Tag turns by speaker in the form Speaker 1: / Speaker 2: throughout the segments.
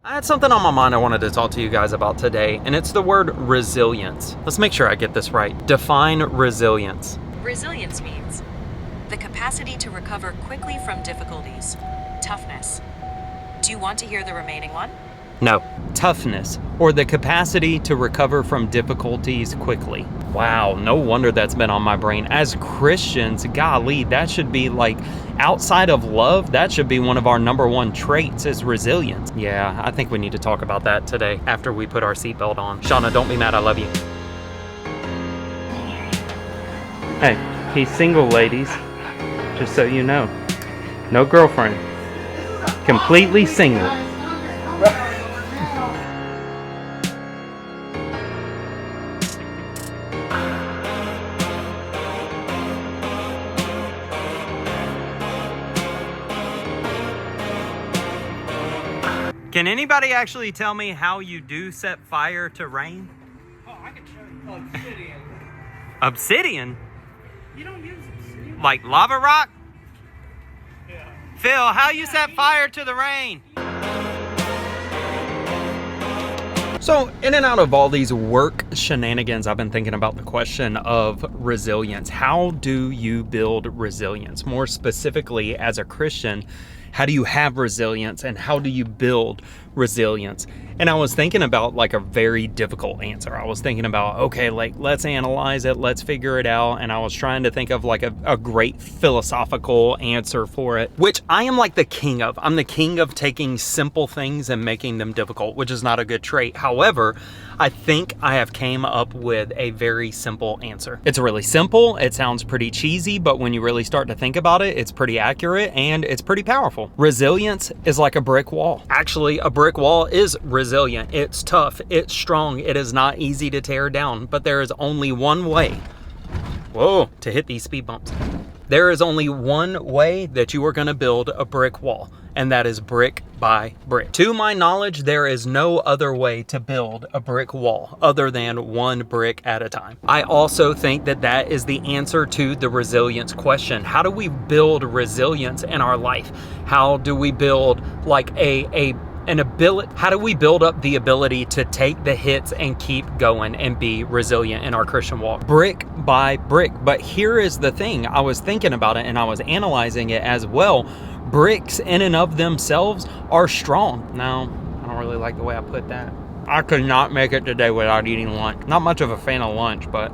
Speaker 1: I had something on my mind I wanted to talk to you guys about today, and it's the word resilience. Let's make sure I get this right. Define resilience.
Speaker 2: Resilience means the capacity to recover quickly from difficulties. Toughness. Do you want to hear the remaining one?
Speaker 1: No. Toughness, or the capacity to recover from difficulties quickly. Wow, no wonder that's been on my brain. As Christians, golly, that should be like, outside of love, that should be one of our number one traits is resilience. Yeah, I think we need to talk about that today after we put our seatbelt on. Shauna, don't be mad, I love you. Hey, he's single, ladies. Just so you know. No girlfriend. Completely single. Can anybody actually tell me how you do set fire to rain?
Speaker 3: Oh, I can show you. Obsidian.
Speaker 1: Obsidian?
Speaker 3: You don't use obsidian?
Speaker 1: Like lava rock?
Speaker 3: Yeah.
Speaker 1: Phil, how you set fire to the rain? So, in and out of all these work shenanigans, I've been thinking about the question of resilience. How do you build resilience? More specifically, as a Christian, how do you have resilience and how do you build resilience? And I was thinking about like a very difficult answer. I was thinking about, okay, like let's analyze it, let's figure it out. And I was trying to think of like a great philosophical answer for it, which I am like the king of. I'm the king of taking simple things and making them difficult, which is not a good trait. However, I think I have came up with a very simple answer. It's really simple. It sounds pretty cheesy, but when you really start to think about it, it's pretty accurate and it's pretty powerful. Resilience is like a brick wall. Actually, a brick wall is resilient. It's tough. It's strong. It is not easy to tear down, but there is only one way. Whoa, to hit these speed bumps. There is only one way that you are going to build a brick wall, and that is brick by brick. To my knowledge, there is no other way to build a brick wall other than one brick at a time. I also think that that is the answer to the resilience question. How do we build resilience in our life? How do we build like an ability? How do we build up the ability to take the hits and keep going and be resilient in our Christian walk? Brick by brick. But here is the thing. I was thinking about it and I was analyzing it as well. Bricks in and of themselves are strong. Now, I don't really like the way I put that. I could not make it today without eating lunch. Not much of a fan of lunch, but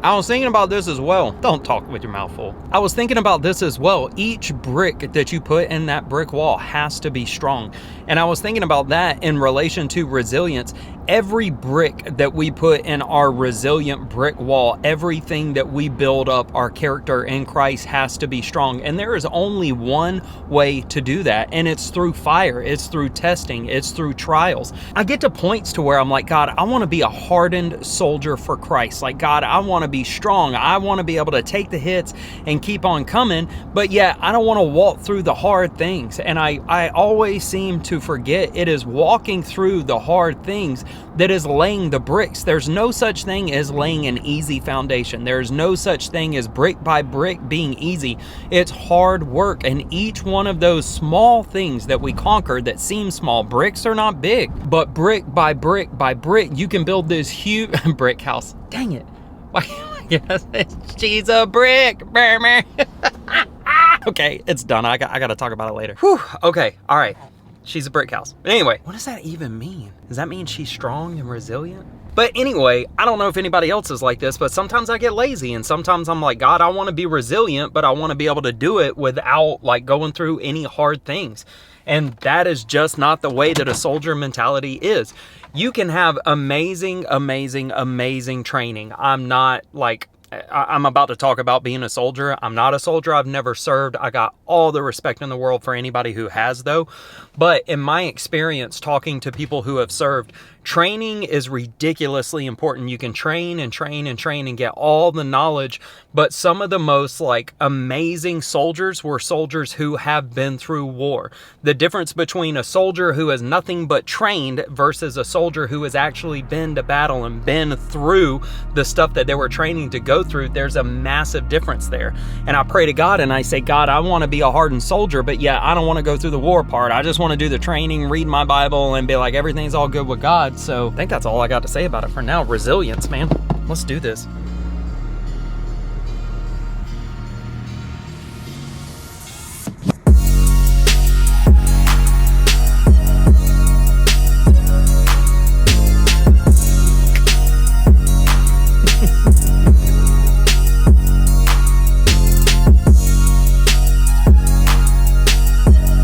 Speaker 1: I was thinking about this as well. Don't talk with your mouth full. I was thinking about this as well. Each brick that you put in that brick wall has to be strong. And I was thinking about that in relation to resilience. Every brick that we put in our resilient brick wall, everything that we build up our character in Christ has to be strong. And there is only one way to do that. And it's through fire. It's through testing. It's through trials. I get to points to where I'm like, God, I want to be a hardened soldier for Christ. Like, God, I want to be strong. I want to be able to take the hits and keep on coming. But yet I don't want to walk through the hard things. And I always seem to forget it is walking through the hard things that is laying the bricks. There's no such thing as laying an easy foundation. There's no such thing as brick by brick being easy. It's hard work. And each one of those small things that we conquer that seem small, bricks are not big, but brick by brick by brick, you can build this huge brick house. Dang it. Yes, she's a brick. Okay, it's done. I got to talk about it later. Whew. Okay, all right. She's a brick house. Anyway, what does that even mean? Does that mean she's strong and resilient? But anyway, I don't know if anybody else is like this, but sometimes I get lazy and sometimes I'm like, God, I want to be resilient, but I want to be able to do it without like going through any hard things. And that is just not the way that a soldier mentality is. You can have amazing, amazing, amazing training. I'm not like, I'm about to talk about being a soldier. I'm not a soldier. I've never served. I got all the respect in the world for anybody who has, though. But in my experience talking to people who have served, training is ridiculously important. You can train and train and train and get all the knowledge, but some of the most like amazing soldiers were soldiers who have been through war. The difference between a soldier who has nothing but trained versus a soldier who has actually been to battle and been through the stuff that they were training to go through, there's a massive difference there. And I pray to God and I say, God, I want to be a hardened soldier, but yeah, I don't want to go through the war part. I just want to do the training, read my Bible, and be like, everything's all good with God. So I think that's all I got to say about it for now. Resilience, man. Let's do this.